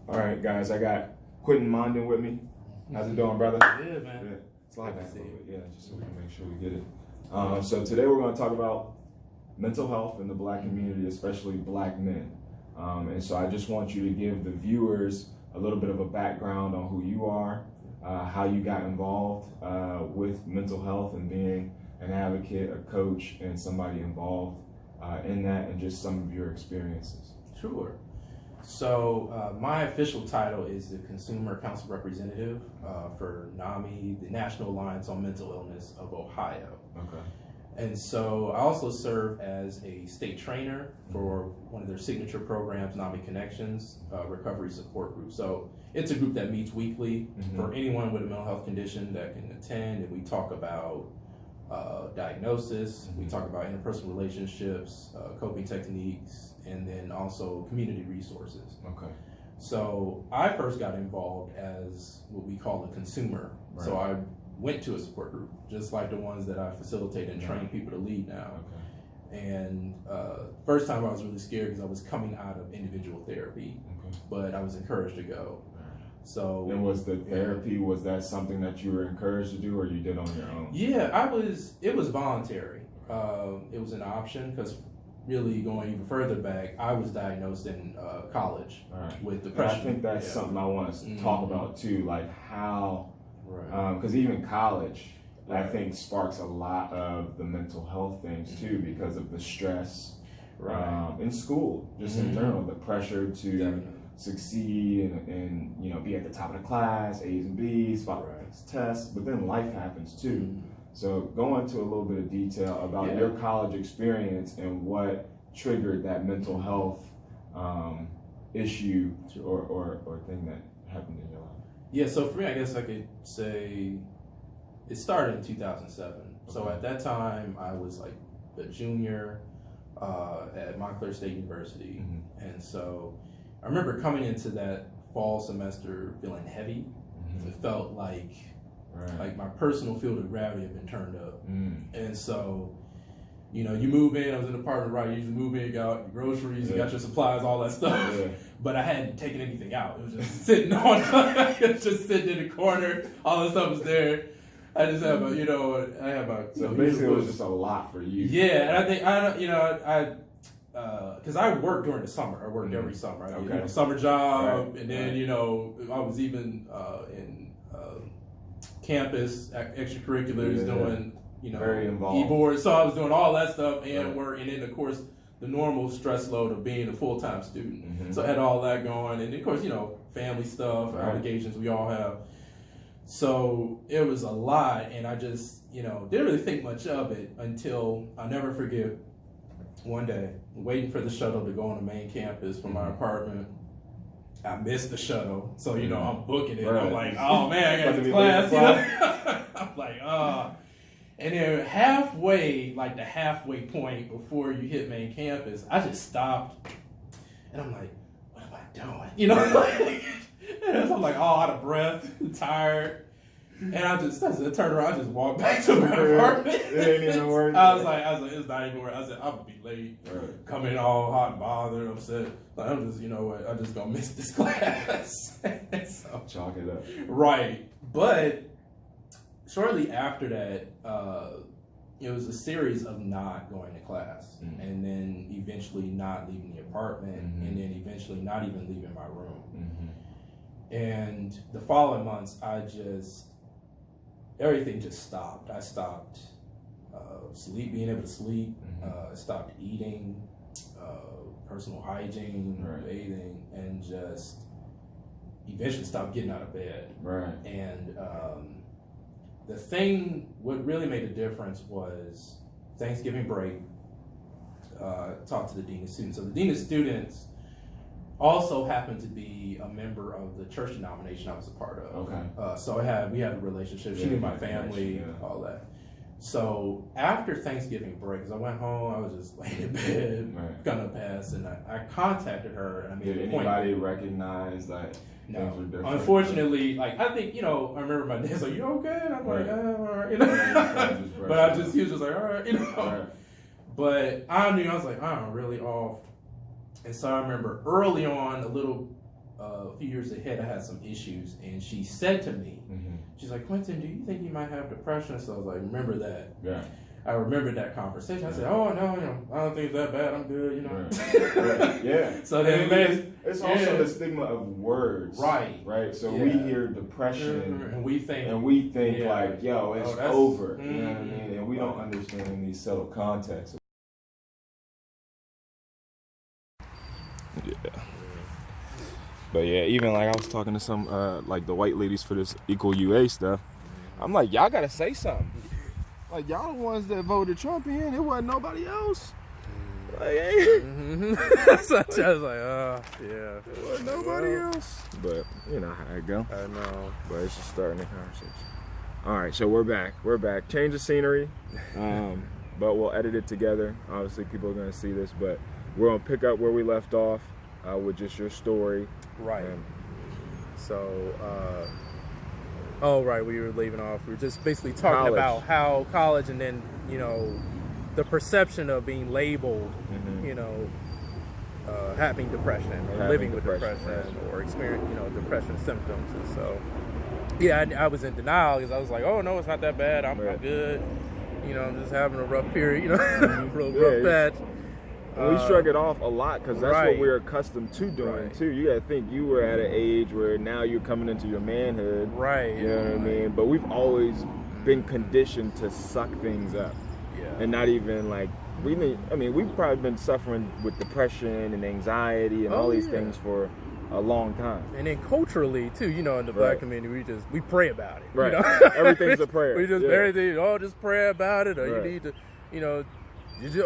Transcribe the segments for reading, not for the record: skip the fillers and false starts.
All right, guys, I got Quentin Monden with me. How's it doing, brother? Good, man. Good. Slide back a little bit, yeah, just so we can make sure we get it. So today we're going to talk about mental health in the Black community, especially Black men. And so I just want you to give the viewers a little bit of a background on who you are, how you got involved with mental health and being an advocate, a coach, and somebody involved in that, and just some of your experiences. Sure. So my official title is the Consumer Council Representative for Nami, the National Alliance on Mental Illness of Ohio. Okay. And so I also serve as a state trainer for one of their signature programs, Nami Connections, Recovery Support Group. So it's a group that meets weekly for anyone with a mental health condition that can attend, and we talk about diagnosis, we talk about interpersonal relationships, coping techniques, and then also community resources. Okay. So I first got involved as what we call a consumer. Right. So I went to a support group, just like the ones that I facilitate and train people to lead now. Okay. And first time I was really scared because I was coming out of individual therapy, but I was encouraged to go. So, and was the therapy, was that something that you were encouraged to do, or you did on your own? Yeah, it was voluntary. It was an option because really going even further back, I was diagnosed in college with depression. And I think that's something I want to talk about too, like how, because even college, I think sparks a lot of the mental health things too, because of the stress in school, just in general, the pressure to succeed and you know, be at the top of the class, A's and B's, follow tests, but then life happens too. So go into a little bit of detail about your college experience and what triggered that mental health issue or thing that happened in your life. Yeah, so for me, I guess I could say it started in 2007. So at that time, I was like a junior at Montclair State University. And so I remember coming into that fall semester feeling heavy. It felt like my personal field of gravity had been turned up. And so, you know, you move in, I was in an apartment, right? You usually move in, you got your groceries, you got your supplies, all that stuff. But I hadn't taken anything out. It was just sitting on, just sitting in the corner. All the stuff was there. I just have So basically, it was just a lot for you. Yeah, and I think because I worked during the summer. I worked every summer. I did a summer job, and then I was even in campus extracurriculars doing very involved e-boards. So I was doing all that stuff and work, and then of course the normal stress load of being a full-time student. So I had all that going, and of course family stuff, obligations we all have. So it was a lot, and I just didn't really think much of it until I'll never forget. One day, waiting for the shuttle to go on the main campus from my apartment, I missed the shuttle. So, I'm booking it. I'm like, oh man, I got this class. I'm like, And then halfway, like the halfway point before you hit main campus, I just stopped. And I'm like, what am I doing? And I'm like all out of breath, tired. And I turned around, I just walked back to my apartment. It ain't even worth it. I was like, it's not even worth it. I said, I'm gonna be late. Coming all hot and bothered, upset. Like, I'm just, I'm just gonna miss this class. So, chalk it up. Right. But shortly after that, it was a series of not going to class. And then eventually not leaving the apartment. And then eventually not even leaving my room. And the following months, everything just stopped. I stopped being able to sleep. I stopped eating, personal hygiene, bathing, and just eventually stopped getting out of bed. And what really made a difference was Thanksgiving break. Talked to the dean of students. So the dean of students also happened to be a member of the church denomination I was a part of. So we had a relationship. She knew my family, all that. So after Thanksgiving break, as I went home, I was just laying in bed, gonna pass, and I contacted her, and I made an appointment. Did anybody recognize that? No. Unfortunately, I think, I remember my dad's like, you okay? And I'm like, all right, But he was just like, all right, But I was like, I'm really off. And so I remember early on, a few years ahead, I had some issues, and she said to me, she's like, Quentin, do you think you might have depression? So I was like, remember that. Yeah. I remember that conversation. I said, "Oh no, I don't think it's that bad. I'm good, Right. Yeah. So then it's also the stigma of words, right. So we hear depression, and we think like, yo, it's over. You know what I mean? And we don't understand these subtle contexts. Yeah. But yeah, even like I was talking to some like the white ladies for this equal UA stuff. I'm like, y'all gotta say something. Like, y'all the ones that voted Trump in. It wasn't nobody else. Like, hey. So I was like, yeah. It wasn't nobody else. But, you know how it go. I know. But it's just starting the conversation. All right, so we're back. Change of scenery. But we'll edit it together. Obviously, people are going to see this. But we're going to pick up where we left off with just your story. Right. We were leaving off. We were just basically talking about how college, and then, you know, the perception of being labeled, you know, having depression or living with depression or experiencing, you know, depression symptoms. And so, yeah, I was in denial because I was like, oh no, it's not that bad. I'm good. You know, I'm just having a rough period. You know, rough patch. We shrug it off a lot because that's what we're accustomed to doing too. You gotta think you were at an age where now you're coming into your manhood. Right. You know what I mean? But we've always been conditioned to suck things up. Yeah. And not even like we've probably been suffering with depression and anxiety and all these things for a long time. And then culturally too, you know, in the black community, we pray about it. Right. You know? Everything's a prayer. We just everything. Just pray about it, or you need to, you know.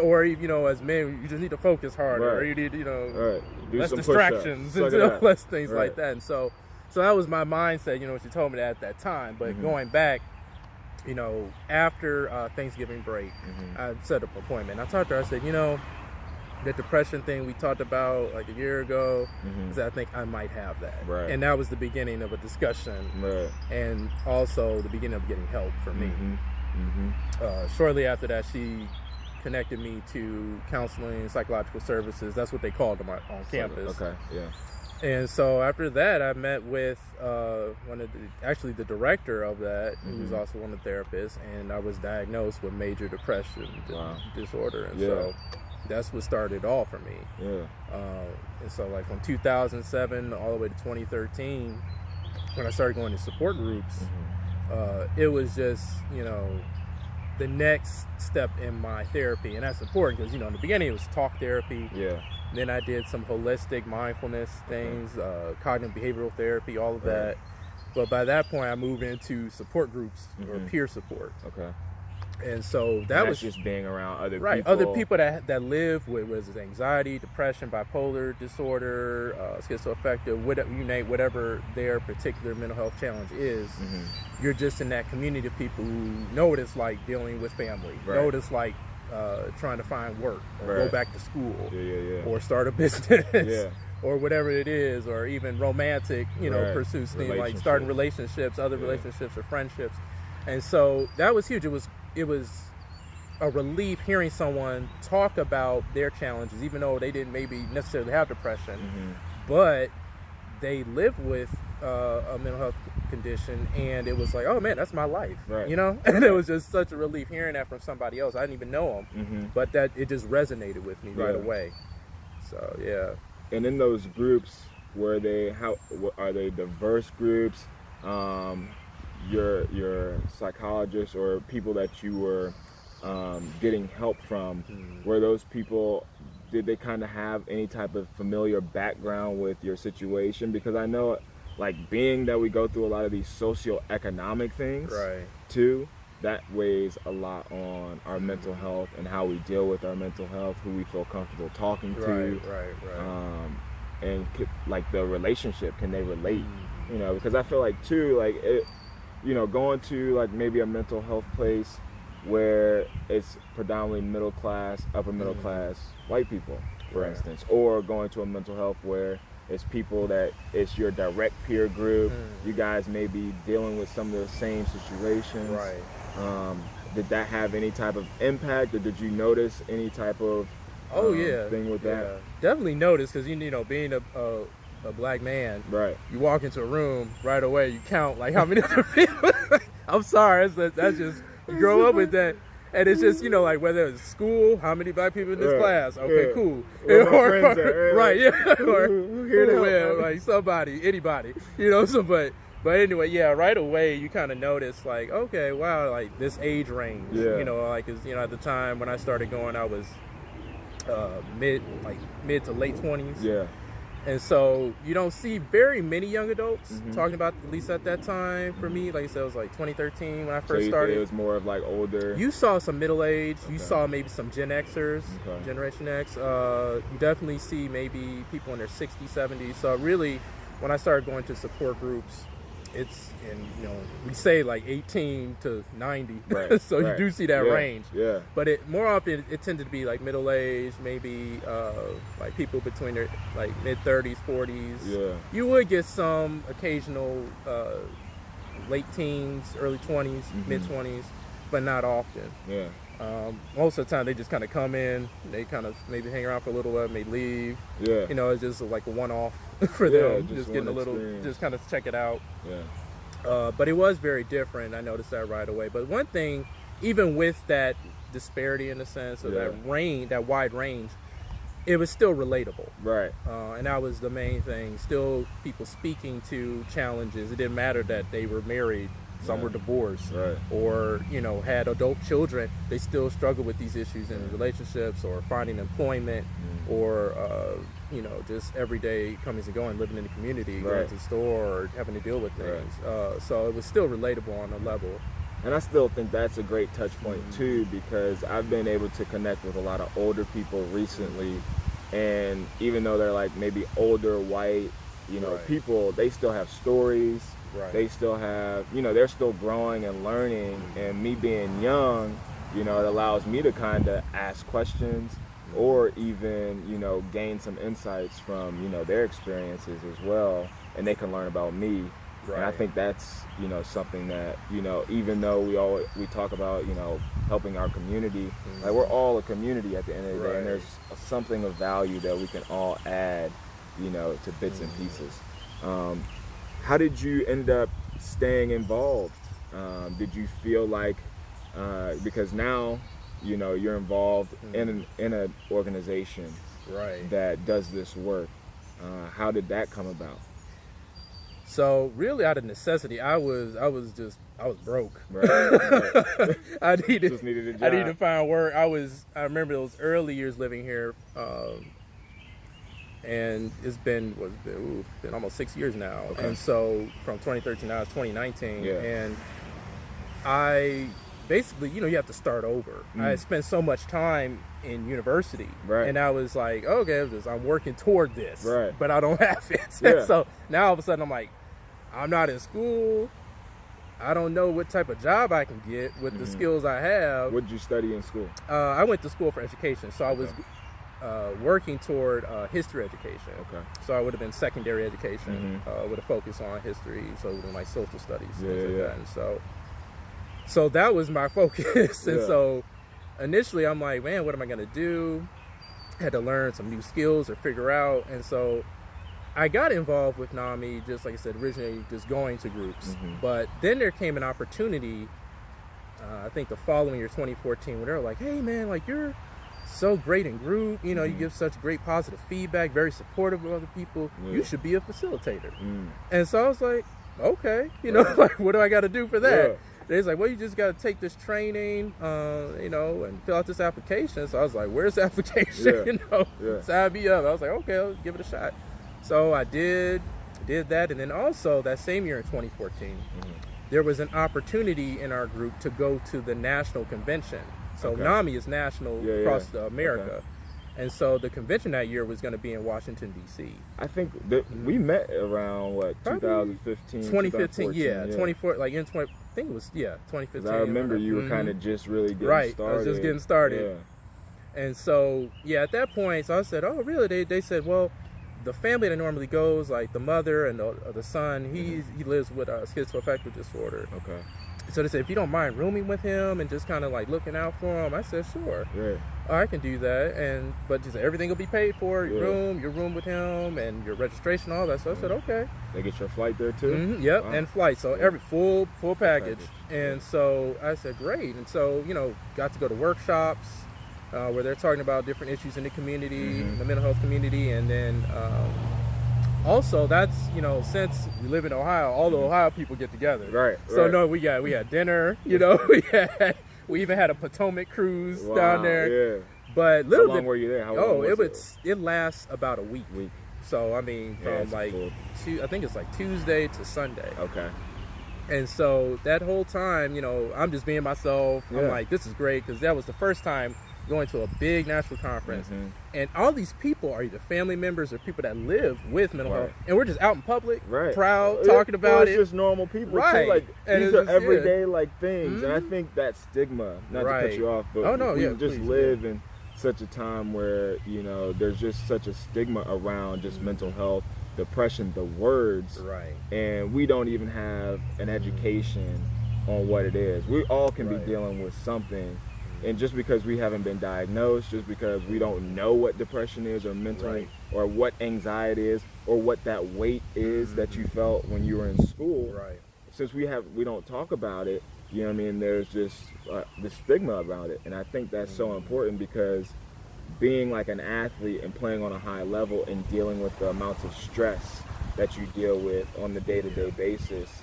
Or, you know, as men, you just need to focus harder, or you need, you know, less distractions and less things like that. And so that was my mindset, you know, what she told me that at that time. But going back, you know, after Thanksgiving break, I set up an appointment. I talked to her. I said, you know, the depression thing we talked about like a year ago, I think I might have that. Right. And that was the beginning of a discussion, and also the beginning of getting help for me. Shortly after that, she connected me to counseling and psychological services. That's what they called them on campus. Okay, yeah. And so after that, I met with the director of that, who was also one of the therapists, and I was diagnosed with major depression disorder. And so that's what started all for me. Yeah. And so like from 2007 all the way to 2013, when I started going to support groups, it was just, you know, the next step in my therapy. And that's important because, you know, in the beginning it was talk therapy. Yeah. Then I did some holistic mindfulness things, cognitive behavioral therapy, all of that. But by that point I moved into support groups or peer support. Okay. And so that was just being around other people. Other people that live with anxiety, depression, bipolar disorder, schizoaffective, whatever their particular mental health challenge is. You're just in that community of people who know what it's like dealing with family, know what it's like trying to find work, or go back to school, or start a business, or whatever it is, or even romantic, you know, pursuits, things like starting relationships, other relationships or friendships. And so that was huge. It was a relief hearing someone talk about their challenges, even though they didn't maybe necessarily have depression, but they live with a mental health condition, and it was like, oh man, that's my life, you know? And it was just such a relief hearing that from somebody else. I didn't even know them, but that it just resonated with me right away. So yeah. And in those groups, are they diverse groups? Your psychologist or people that you were getting help from, were those people, did they kind of have any type of familiar background with your situation? Because I know, like, being that we go through a lot of these socioeconomic things too, that weighs a lot on our mental health and how we deal with our mental health, who we feel comfortable talking to, and like the relationship, can they relate? You know, because I feel like too, like it, you know, going to like maybe a mental health place where it's predominantly middle class, upper middle class white people, for instance, or going to a mental health where it's people that it's your direct peer group. You guys may be dealing with some of the same situations. Did that have any type of impact, or did you notice any type of thing with that? Definitely noticed, because you know, being a black man, right, you walk into a room right away, you count like how many other people. I'm sorry, that's just you grow up with that. And it's just, like whether it's school, how many black people in this class? Okay, cool. Right, yeah. Or like somebody, anybody, so but anyway, yeah, right away you kind of notice like, okay, wow, like this age range, like, cause, at the time when I started going, I was mid to late 20s. Yeah. And so you don't see very many young adults talking about, at least at that time for me. Like I said, it was like 2013 when I first started. It was more of like older. You saw some middle age. You saw maybe some Gen Xers, Generation X. You definitely see maybe people in their 60s, 70s. So really, when I started going to support groups, it's we say like 18 to 90, right, so you do see that range. Yeah. But more often it tended to be like middle age, maybe like people between their like mid 30s, 40s. Yeah. You would get some occasional late teens, early 20s, mid 20s, but not often. Yeah. Most of the time they just kind of come in, they kind of maybe hang around for a little while, maybe leave. Yeah. It's just like a one-off for them, just getting a little, just kind of check it out. Yeah. But it was very different. I noticed that right away. But one thing, even with that disparity in the sense of that range, that wide range, it was still relatable. Right. And that was the main thing. Still people speaking to challenges. It didn't matter that they were married. Some were divorced, or had adult children. They still struggle with these issues in relationships, or finding employment, or just everyday comings and going, living in the community, going to the store, or having to deal with things. So it was still relatable on a level. And I still think that's a great touch point too, because I've been able to connect with a lot of older people recently, and even though they're like maybe older white, people, they still have stories. Right. They still have, they're still growing and learning, and me being young, it allows me to kind of ask questions, or even, gain some insights from, their experiences as well, and they can learn about me. Right. And I think that's, something that, even though we talk about, helping our community, like we're all a community at the end of the day, and there's something of value that we can all add, to bits and pieces. How did you end up staying involved? Did you feel like, because now, you're involved in an organization that does this work, how did that come about? So really out of necessity, I was broke. Right. I needed a job. I needed to find work. I remember those early years living here, and it's been almost 6 years now. Okay. And so from 2013 now it's 2019, and I basically, you have to start over. I spent so much time in university, and I was like, okay, I'm working toward this, but I don't have it. So now all of a sudden I'm like, I'm not in school. I don't know what type of job I can get with the skills I have. What did you study in school? I went to school for education, so I was working toward history education. Okay. So I would have been secondary education with a focus on history, so it would have been like social studies, things like that. And so that was my focus. And so initially I'm like, man, what am I going to do? I had to learn some new skills or figure out. And so I got involved with Nami, just like I said, originally just going to groups. But then there came an opportunity, I think the following year, 2014, where they were like, hey man, like you're so great in group, you give such great positive feedback, very supportive of other people, you should be a facilitator. And so I was like, okay, like what do I got to do for that? They're like, well, you just got to take this training, and fill out this application. So I was like, where's the application? Sign me up. I was like, okay, I'll give it a shot. So I did that. And then also that same year in 2014, there was an opportunity in our group to go to the national convention. So Nami is national across America. Okay. And so the convention that year was going to be in Washington, D.C. I think that we met around, 2015? 2015, 24, like in 20, I think it was, 2015. I remember you were kind of just really getting started. I was just getting started. And so, at that point, so I said, oh, really? They said, well, the family that normally goes, like the mother and the son, he lives with schizoaffective disorder. Okay. So they said, if you don't mind rooming with him and just kind of like looking out for him, I said, sure. Right. Oh, I can do that. But just everything will be paid for, your room with him, and your registration, all that. So I said, okay. They get your flight there too? Mm-hmm, yep, wow. And flight. So every full package. And so I said, great. And so, got to go to workshops where they're talking about different issues in the community, the mental health community. And then also, that's, since we live in Ohio, all the Ohio people get together. Right. So no, we had dinner, we even had a Potomac cruise down there. Yeah. But how long were you there? How long was it lasts about a week. So I mean, from I think it's like Tuesday to Sunday. Okay. And so that whole time, I'm just being myself. I'm like, this is great, because that was the first time going to a big national conference, and all these people are either family members or people that live with mental health, and we're just out in public, proud, talking about it. It's just normal people, too. Like, these are everyday things, and I think that stigma, not to cut you off, but we live in such a time where there's just such a stigma around just mental health, depression, the words, and we don't even have an education on what it is. We all can be dealing with something. And just because we haven't been diagnosed, just because we don't know what depression is or mental or what anxiety is or what that weight is that you felt when you were in school, since we don't talk about it, there's just the stigma about it. And I think that's so important, because being like an athlete and playing on a high level and dealing with the amounts of stress that you deal with on the day-to-day basis,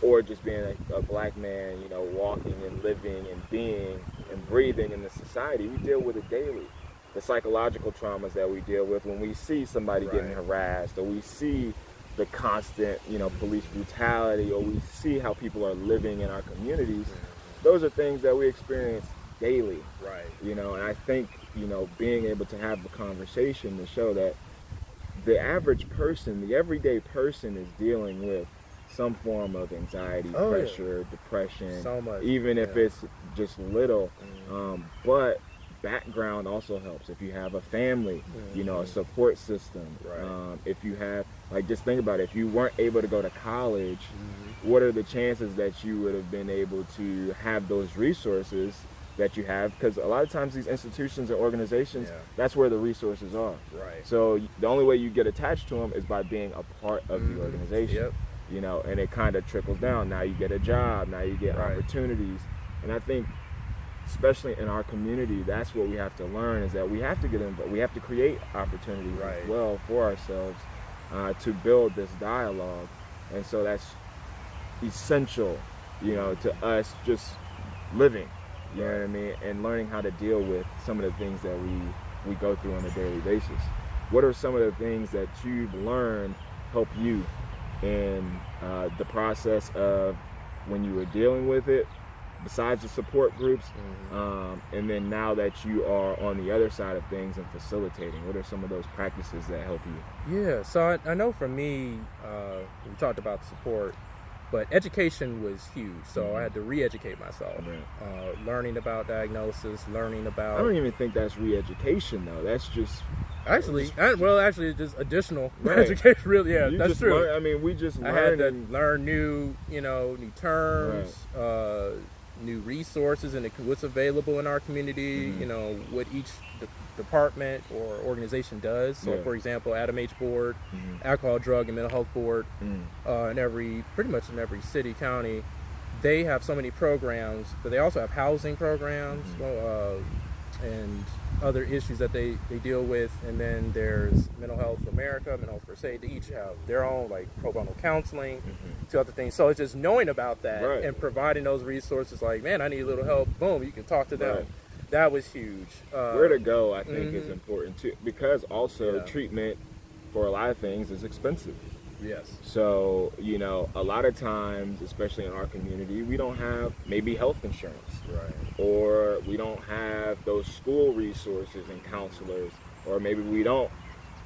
or just being a black man, walking and living and being and breathing in the society, we deal with it daily. The psychological traumas that we deal with when we see somebody getting harassed, or we see the constant, police brutality, or we see how people are living in our communities, those are things that we experience daily. And I think, being able to have the conversation to show that the average person, the everyday person, is dealing with some form of anxiety, pressure, depression, so much, even if it's just little. But background also helps. If you have a family, a support system. If you have, just think about it. If you weren't able to go to college, what are the chances that you would have been able to have those resources that you have? Because a lot of times these institutions and organizations, that's where the resources are. So the only way you get attached to them is by being a part of the organization. And it kind of trickles down. Now you get a job, now you get opportunities. And I think, especially in our community, that's what we have to learn, is that we have to get involved. We have to create opportunities as well for ourselves to build this dialogue. And so that's essential, to us just living, you know what I mean, and learning how to deal with some of the things that we go through on a daily basis. What are some of the things that you've learned help you in the process of when you were dealing with it, besides the support groups, and then now that you are on the other side of things and facilitating, what are some of those practices that help you? Yeah, so I know for me, we talked about support, but education was huge. So I had to re-educate myself, learning about diagnosis, learning about... I don't even think that's re-education, though. That's just... Actually, it's just additional education. Really, that's true. We just learned. I had to learn new terms, new resources, and what's available in our community. What each department or organization does. So, for example, Adam H. Board, Alcohol, Drug, and Mental Health Board, pretty much in every city, county, they have so many programs, but they also have housing programs. And other issues that they deal with. And then there's Mental Health America, Mental Health First Aid. They each have their own, pro bono counseling, to other things. So it's just knowing about that and providing those resources, man, I need a little help. Boom, you can talk to them. That was huge. Where to go, I think, is important too, because also treatment for a lot of things is expensive. Yes. So, a lot of times, especially in our community, we don't have maybe health insurance. Or we don't have those school resources and counselors. Or maybe we aren't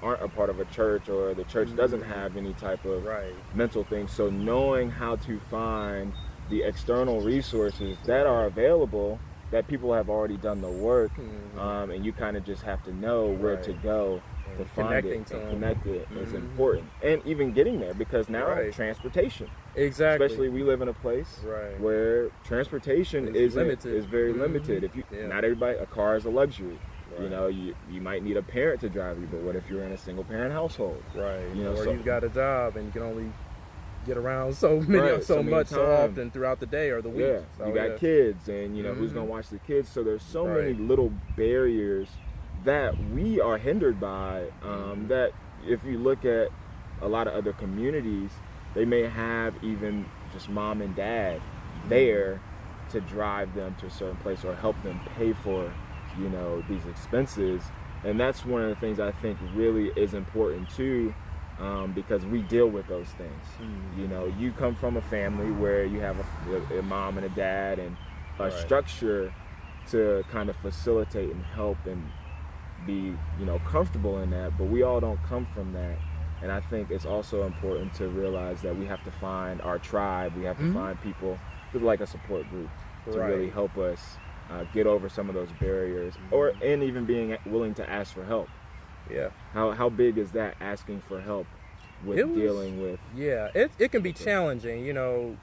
a part of a church, or the church doesn't have any type of mental thing. So knowing how to find the external resources that are available that people have already done the work, and you kind of just have to know where to go to find it, and connect it is important. And even getting there, because now transportation. Exactly. Especially we live in a place where transportation is very limited. If you not everybody, a car is a luxury. You know, you might need a parent to drive you, but what if you're in a single parent household? Right. You know, or so, you've got a job and you can only get around so often throughout the day or the week. Yeah. So, you got kids, and you know who's gonna watch the kids. So there's so many little barriers that we are hindered by. That if you look at a lot of other communities, they may have even just mom and dad there to drive them to a certain place or help them pay for, you know, these expenses. And that's one of the things I think really is important too, because we deal with those things. You know, you come from a family where you have a mom and a dad and a structure to kind of facilitate and help and be, you know, comfortable in that, but we all don't come from that. And I think it's also important to realize that we have to find our tribe. We have to find people who like a support group to really help us get over some of those barriers, and even being willing to ask for help. Yeah. How big is that, asking for help with dealing with? Yeah, it can be challenging, you know,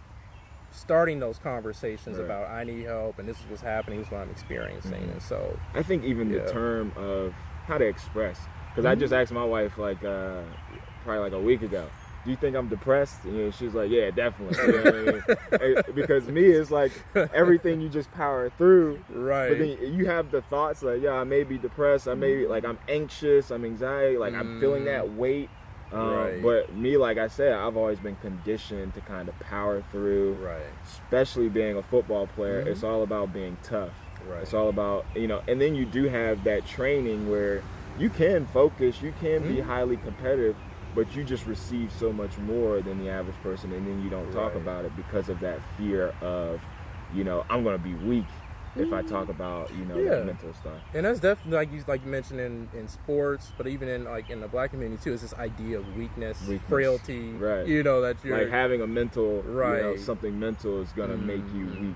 starting those conversations about I need help and this is what's happening, this is what I'm experiencing. And so I think even the term of how to express, because I just asked my wife like probably like a week ago, do you think I'm depressed? And, you know, she's like, yeah, definitely. You know what I mean? Because me, it's like everything you just power through. Right. But then you have the thoughts like, yeah, I may be depressed. I may be like, I'm anxious. I'm anxiety. Like I'm feeling that weight. But me, like I said, I've always been conditioned to kind of power through. Right. Especially being a football player, it's all about being tough. Right. It's all about, you know, and then you do have that training where you can focus, you can be highly competitive, but you just receive so much more than the average person, and then you don't talk about it because of that fear of, you know, I'm going to be weak if I talk about, you know, that mental stuff. And that's definitely like you mentioned in sports, but even in in the Black community too, is this idea of weakness. Frailty. Right. You know, that you're like having a mental, you know, something mental is going to make you weak.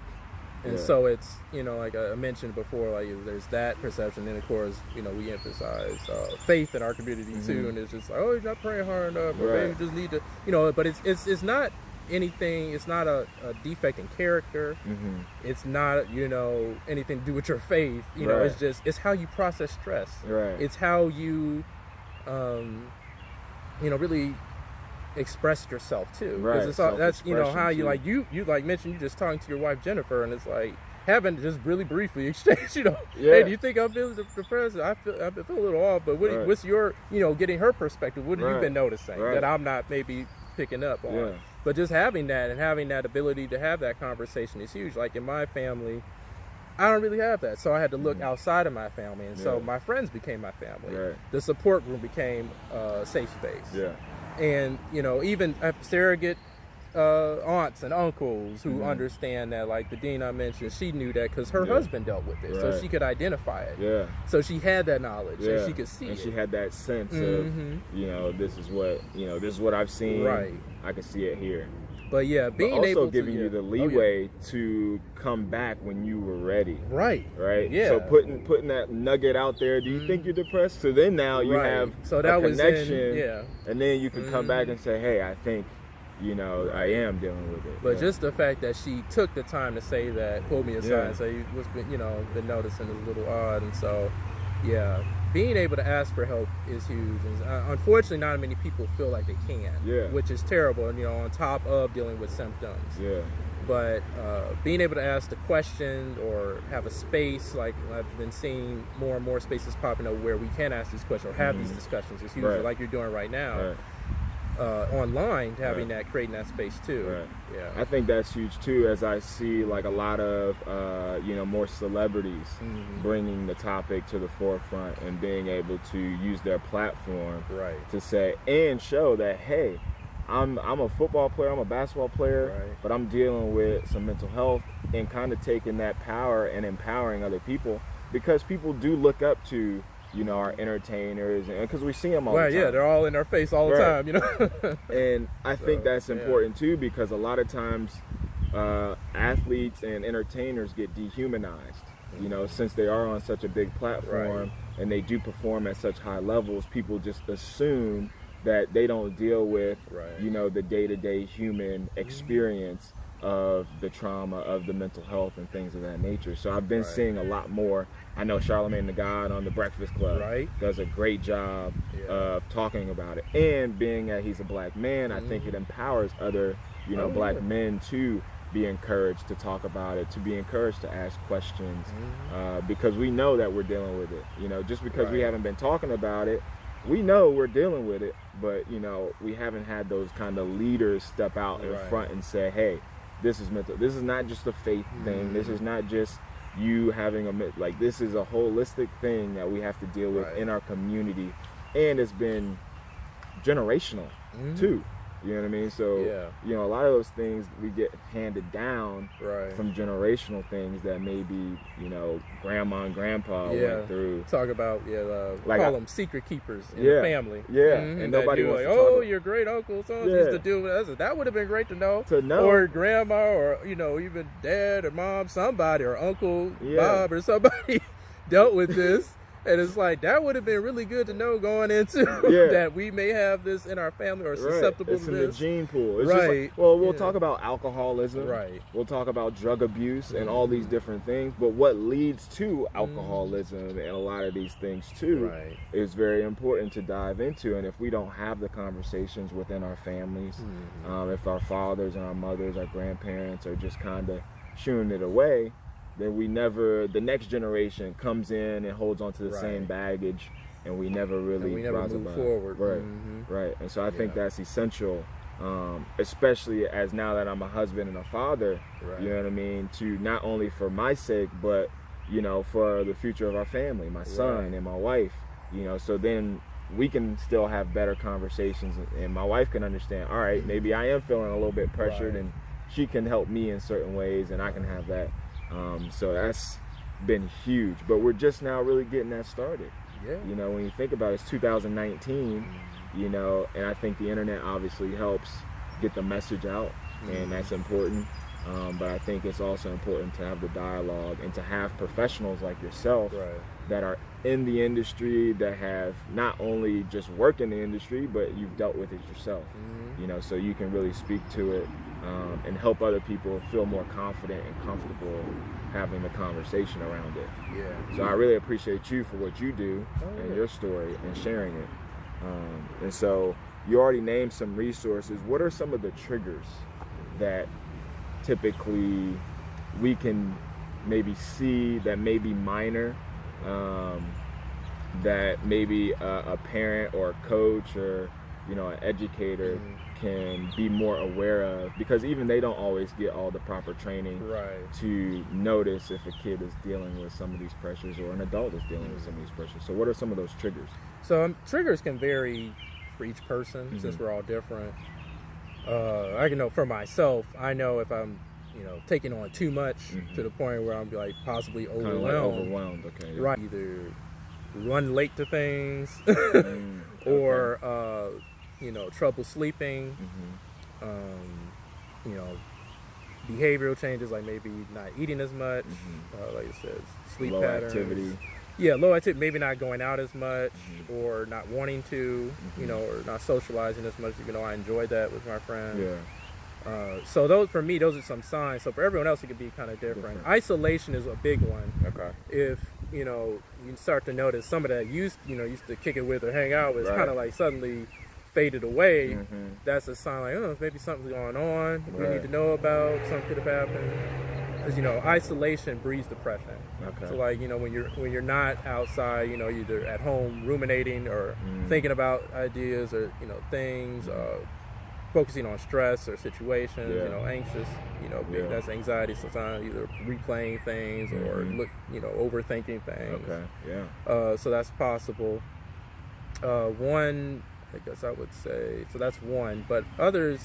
And so it's, you know, like I mentioned before, like there's that perception. And of course, you know, we emphasize faith in our community too. And it's just like, oh, you're not praying hard enough, or maybe you just need to, you know, but it's not anything, it's not a defect in character. It's not, you know, anything to do with your faith. You know, it's just, it's how you process stress. It's how you, you know, really express yourself too, because it's all, that's, you know, how you like you like mentioned, you just talking to your wife Jennifer, and it's like having just really briefly exchange, you know, hey, do you think I'm feeling depressed? I feel a little off, but what's your, you know, getting her perspective, what have you been noticing that I'm not maybe picking up on? But just having that and having that ability to have that conversation is huge. Like in my family, I don't really have that, so I had to look outside of my family, and so my friends became my family. The support group became a safe space. And, you know, even surrogate aunts and uncles who understand that, like the dean I mentioned, she knew that because her husband dealt with it, so she could identify it. So she had that knowledge, and she could see it. And she had that sense of, you know, this is what, you know, this is what I've seen. I can see it here. But yeah, being also able to giving you the leeway to come back when you were ready. Right. Yeah. So putting that nugget out there. Do you think you're depressed? So then now you have so that a was connection. And then you can come back and say, hey, I think, you know, I am dealing with it. But just the fact that she took the time to say that, pulled me aside and say, what's been, you know, been noticing is a little odd, and so being able to ask for help is huge, and unfortunately not many people feel like they can, which is terrible, and, you know, on top of dealing with symptoms. But being able to ask the question or have a space, like I've been seeing more and more spaces popping up where we can ask these questions or have these discussions is huge, like you're doing right now. Online, having that, creating that space too. I think that's huge too, as I see like a lot of you know, more celebrities bringing the topic to the forefront and being able to use their platform to say and show that, hey, I'm a football player, I'm a basketball player, but I'm dealing with some mental health, and kind of taking that power and empowering other people, because people do look up to, you know, our entertainers, and because we see them all the time. They're all in our face all the time, you know. And I think that's important too, because a lot of times athletes and entertainers get dehumanized. You know, since they are on such a big platform and they do perform at such high levels, people just assume that they don't deal with, you know, the day-to-day human experience of the trauma, of the mental health and things of that nature. So I've been seeing a lot more. I know Charlamagne the God on The Breakfast Club does a great job of talking about it. And being that he's a black man, I think it empowers other, you know, black men to be encouraged to talk about it, to be encouraged to ask questions, because we know that we're dealing with it. You know, just because we haven't been talking about it, we know we're dealing with it, but, you know, we haven't had those kind of leaders step out in front and say, hey, this is mental. This is not just a faith thing. This is not just you having like, this is a holistic thing that we have to deal with in our community. And it's been generational too. You know what I mean? So, you know, a lot of those things we get handed down from generational things that maybe, you know, grandma and grandpa went through. Talk about, like call them secret keepers in the family. And nobody wants like, to talk about. your great uncle so used to do it. That would have been great to know. Or grandma, or, you know, even dad or mom, somebody, or uncle Bob or somebody dealt with this. And it's like, that would have been really good to know going into that we may have this in our family or susceptible it's to in this. The gene pool. It's just like, well, we'll talk about alcoholism. We'll talk about drug abuse and all these different things. But what leads to alcoholism and a lot of these things too is very important to dive into. And if we don't have the conversations within our families, if our fathers and our mothers, our grandparents are just kind of shooing it away, then the next generation comes in and holds on to the same baggage, and we never really move forward. Right. And so I think that's essential, especially as now that I'm a husband and a father, you know what I mean, to not only for my sake, but, you know, for the future of our family, my son and my wife, you know, so then we can still have better conversations, and my wife can understand, all right, maybe I am feeling a little bit pressured, and she can help me in certain ways, and I can have that. So that's been huge, but we're just now really getting that started. You know, when you think about it, it's 2019, you know, and I think the internet obviously helps get the message out, and that's important. But I think it's also important to have the dialogue and to have professionals like yourself that are in the industry, that have not only just worked in the industry, but you've dealt with it yourself, you know, so you can really speak to it. And help other people feel more confident and comfortable having the conversation around it. So I really appreciate you for what you do and your story and sharing it. And so you already named some resources. What are some of the triggers that typically we can maybe see that may be minor, that maybe a parent or a coach or, you know, an educator can be more aware of, because even they don't always get all the proper training to notice if a kid is dealing with some of these pressures or an adult is dealing with some of these pressures. So what are some of those triggers? So triggers can vary for each person, since we're all different. I can know for myself, I know if I'm, you know, taking on too much to the point where I'm like possibly overwhelmed. Either run late to things or you know, trouble sleeping, you know, behavioral changes, like maybe not eating as much, like it says, sleep low patterns. Activity. Low activity, maybe not going out as much, or not wanting to, you know, or not socializing as much. You know, I enjoyed that with my friends. So those, for me, those are some signs. So for everyone else, it could be kind of different. Isolation is a big one. If, you know, you start to notice somebody that used to kick it with or hang out with, kind of like suddenly faded away, that's a sign like, oh, maybe something's going on we need to know about, something could have happened. Because, you know, isolation breeds depression. So like, you know, when you're not outside, you know, either at home ruminating or thinking about ideas or, you know, things, focusing on stress or situations, you know, anxious, you know, that's anxiety sometimes, either replaying things or overthinking things. So that's possible. One, I guess I would say, so that's one, but others,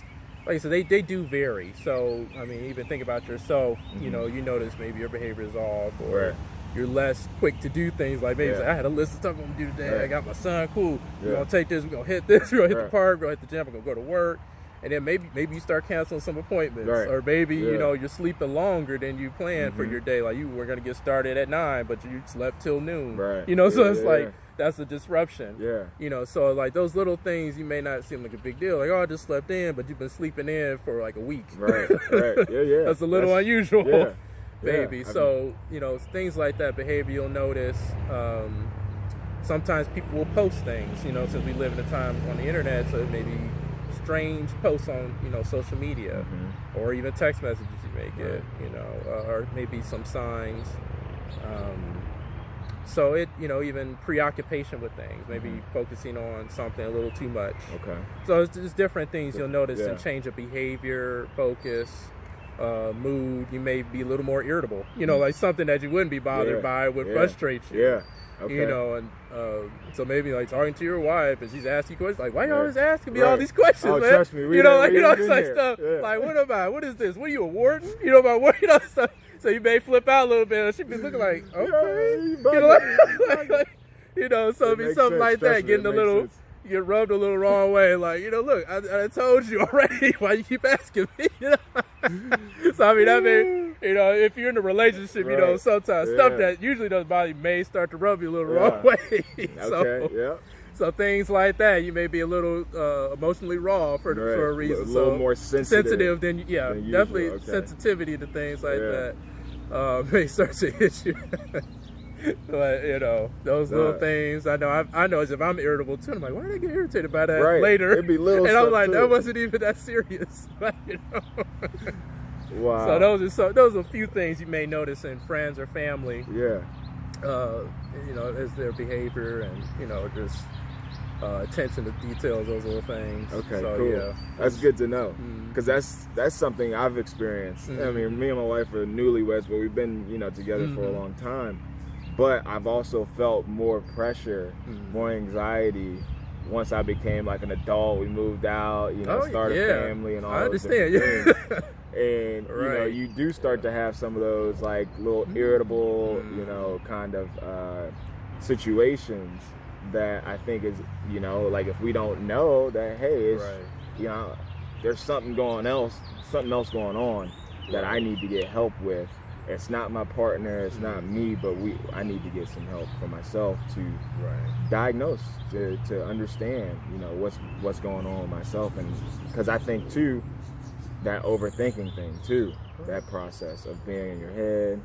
like I said, they do vary. So, I mean, even think about yourself, you know, you notice maybe your behavior is off, or you're less quick to do things, like maybe I had a list of stuff I'm gonna do today, I got my son, cool, we're gonna take this, we're gonna hit this, we're gonna hit the park, we're gonna hit the gym, we're gonna go to work, and then maybe you start canceling some appointments, right. or maybe you know you're sleeping longer than you planned for your day. Like you were gonna get started at 9, but you slept till noon. Right. You know, so it's like that's a disruption. Yeah. You know, so like those little things you may not seem like a big deal. Like, oh, I just slept in, but you've been sleeping in for like a week. Right. Right. Yeah. That's a little unusual. Yeah. Baby. So, you know, things like that, behavior you'll notice. Sometimes people will post things, you know, since we live in a time on the internet, so maybe strange posts on, you know, social media, or even text messages you may get, you know, or maybe some signs. So it, you know, even preoccupation with things, maybe focusing on something a little too much. Okay. So it's just different things you'll notice in change of behavior, focus, mood. You may be a little more irritable, you know, like something that you wouldn't be bothered by would frustrate you. Yeah. Okay. You know, and so maybe like talking to your wife and she's asking you questions like, why you always asking me all these questions, man? Trust me, you know, like it's like stuff like, what about, what is this? What are you, a warden? You know, about what, you know, stuff. So you may flip out a little bit, and she'd be looking like, okay, you know, like, you know, so it'd be something like that, getting a little. You get rubbed a little wrong way, like, you know, look, I told you already. Why you keep asking me? You know? So I mean, that may, you know, if you're in a relationship, you know, sometimes stuff that usually doesn't bother you may start to rub you a little wrong way. So things like that, you may be a little emotionally raw for a reason. A little more sensitive than definitely sensitivity to things like that may start to hit you. But you know, those little things. I know as if I'm irritable too. I'm like, why did I get irritated by that later? It'd be little and I'm like, too. that wasn't even that serious. But, you know. Wow. So those are a few things you may notice in friends or family. Yeah. You know, as their behavior and, you know, just attention to details, those little things. Okay, so, cool. Yeah. That's good to know, because that's something I've experienced. I mean, me and my wife are newlyweds, but we've been, you know, together for a long time. But I've also felt more pressure, more anxiety once I became like an adult. We moved out, you know, started a family and all. I understand. And you know, you do start to have some of those like little irritable, you know, kind of situations that I think is, you know, like if we don't know that, hey, it's, you know, there's something else going on that I need to get help with. It's not my partner, it's not me, but I need to get some help for myself to diagnose, to understand, you know, what's going on with myself. And because I think too, that overthinking thing too, that process of being in your head,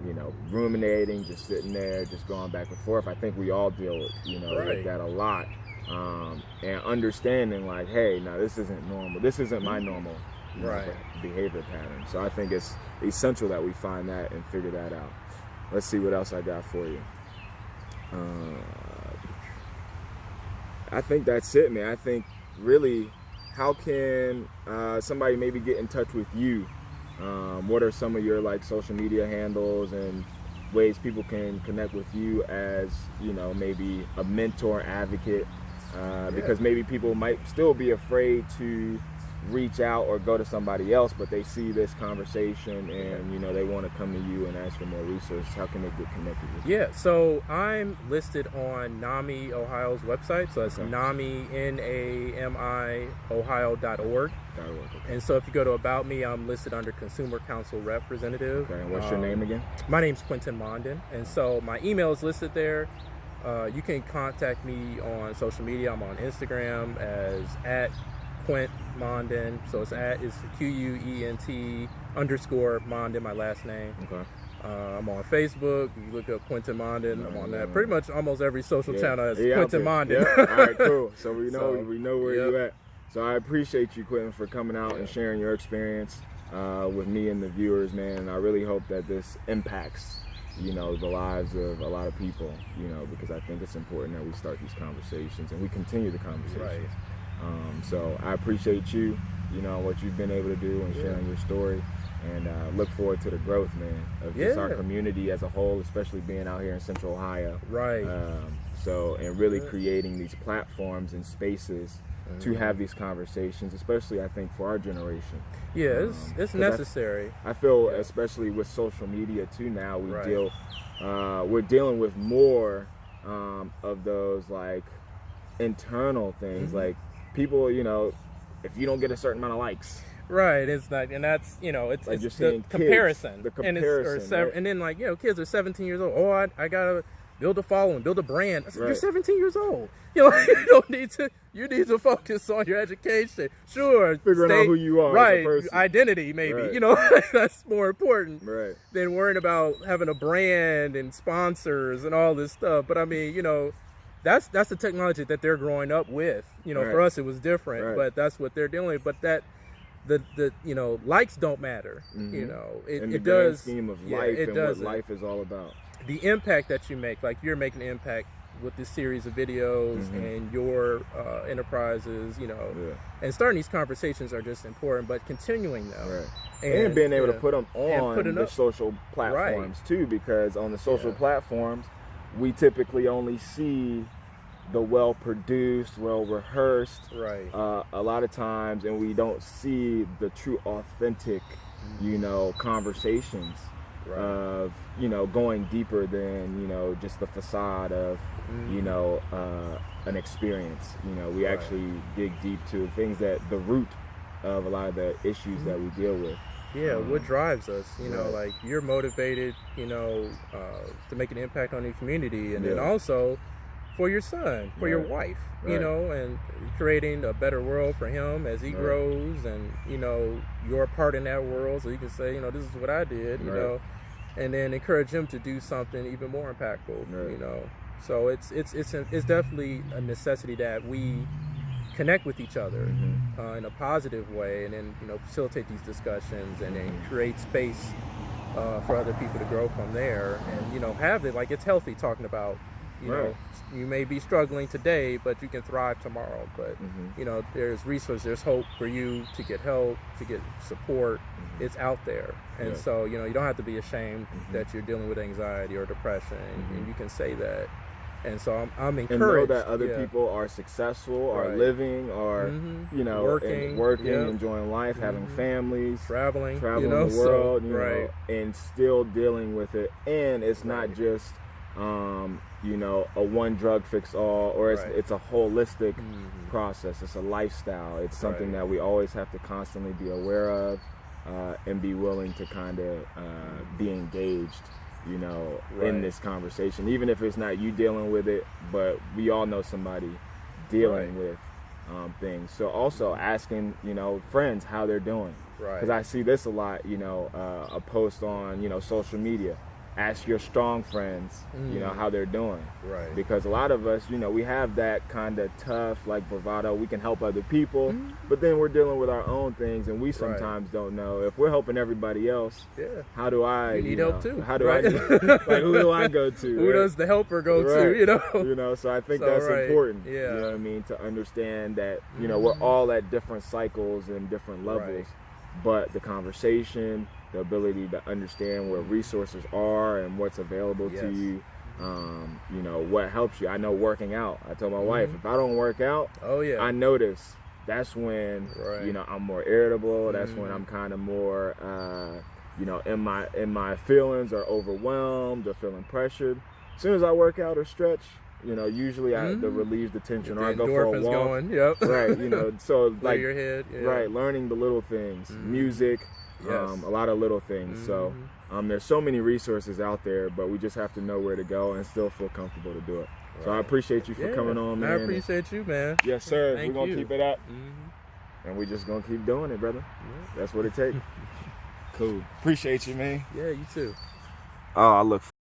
you know, ruminating, just sitting there, just going back and forth. I think we all deal with, you know, with that a lot. And understanding like, hey, no, this isn't normal. This isn't my normal behavior pattern. So I think it's essential that we find that and figure that out. Let's see what else I got for you. I think that's it, man. I think really, how can somebody maybe get in touch with you? What are some of your like social media handles and ways people can connect with you as, you know, maybe a mentor, advocate? Because maybe people might still be afraid to reach out or go to somebody else, but they see this conversation and, you know, they want to come to you and ask for more resources. How can they get connected with you? Yeah, so I'm listed on Nami, Ohio's website. So that's Nami, Nami, Ohio.org. And so if you go to About Me, I'm listed under Consumer Council Representative. Okay, and what's your name again? My name's Quentin Monden. And so my email is listed there. You can contact me on social media. I'm on Instagram as @Quentin Monden. So it's QUENT _Monden, my last name. Okay. I'm on Facebook. You look up Quentin Monden. I'm on that. Pretty much almost every social channel is Quentin Monden. All right, cool. So we know where you're at. So I appreciate you, Quentin, for coming out and sharing your experience with me and the viewers, man. And I really hope that this impacts, you know, the lives of a lot of people, you know, because I think it's important that we start these conversations and we continue the conversations. So I appreciate you, you know, what you've been able to do and sharing your story, and look forward to the growth, man, of just our community as a whole, especially being out here in Central Ohio. And really creating these platforms and spaces to have these conversations, especially I think for our generation. It's necessary. I feel especially with social media too now, we're dealing with more of those like internal things, like people, you know, if you don't get a certain amount of likes. Right, it's not, and that's, you know, it's, like it's the comparison. The comparison. And then, like, you know, kids are 17 years old. Oh, I gotta build a following, build a brand. I said, you're 17 years old. You know, you need to focus on your education. Sure, figuring out who you are, right? as a person. Identity, maybe. Right. You know, that's more important, right, than worrying about having a brand and sponsors and all this stuff. But I mean, you know, that's the technology that they're growing up with. You know, for us it was different, but that's what they're dealing with. But that. The you know, likes don't matter. You know, it does. Scheme of life and what life is all about. The impact that you make, like you're making an impact with this series of videos and your enterprises, you know, and starting these conversations are just important, but continuing them and being able to put them on the social platforms too, because on the social platforms we typically only see the well-produced, well-rehearsed, a lot of times, and we don't see the true, authentic, you know, conversations of, you know, going deeper than, you know, just the facade of, you know, an experience. You know, we actually dig deep to things that the root of a lot of the issues that we deal with. Yeah, what drives us, you know, like you're motivated, you know, to make an impact on your community, and then also for your son, for your wife, you know, and creating a better world for him as he grows, and, you know, your part in that world, so you can say, you know, this is what I did, you know, and then encourage him to do something even more impactful, you know. So it's definitely a necessity that we connect with each other in a positive way, and then, you know, facilitate these discussions, and then create space for other people to grow from there, and, you know, have it, like, it's healthy talking about, you know, you may be struggling today, but you can thrive tomorrow. But, you know, there's resources, there's hope for you to get help, to get support. It's out there. And so, you know, you don't have to be ashamed that you're dealing with anxiety or depression, and you can say that. And so I'm encouraged. And know that other people are successful, are living, are, you know, working, enjoying life, having families, traveling you know, the world, you know, and still dealing with it. And it's not just, you know, a one drug fix all, or it's a holistic process. It's a lifestyle. It's something that we always have to constantly be aware of, and be willing to kind of be engaged, you know, in this conversation, even if it's not you dealing with it, but we all know somebody dealing with things. So also asking, you know, friends how they're doing, because I see this a lot, you know, a post on, you know, social media. Ask your strong friends, you know, how they're doing. Because a lot of us, you know, we have that kind of tough, like, bravado. We can help other people, but then we're dealing with our own things, and we sometimes don't know if we're helping everybody else. How do I? You need help too. How do I? Like, who do I go to? Who does the helper go to? You know. You know. So I think that's important. You know what I mean? To understand that, you know, we're all at different cycles and different levels, but the conversation, the ability to understand where resources are and what's available to you, you know, what helps you. I know working out. I tell my wife, if I don't work out, I notice that's when, you know, I'm more irritable. That's when I'm kind of more, you know, in my feelings, or overwhelmed, or feeling pressured. As soon as I work out or stretch, you know, usually I to relieve the tension, or I go for a walk. Going, you know, so like, your head, learning the little things, music. A lot of little things. So there's so many resources out there, but we just have to know where to go and still feel comfortable to do it. So I appreciate you for coming on, man. I appreciate you, man. Yes, sir. We're going to keep it up. And we're just going to keep doing it, brother. That's what it takes. Cool. Appreciate you, man. Yeah, you too. Oh, I look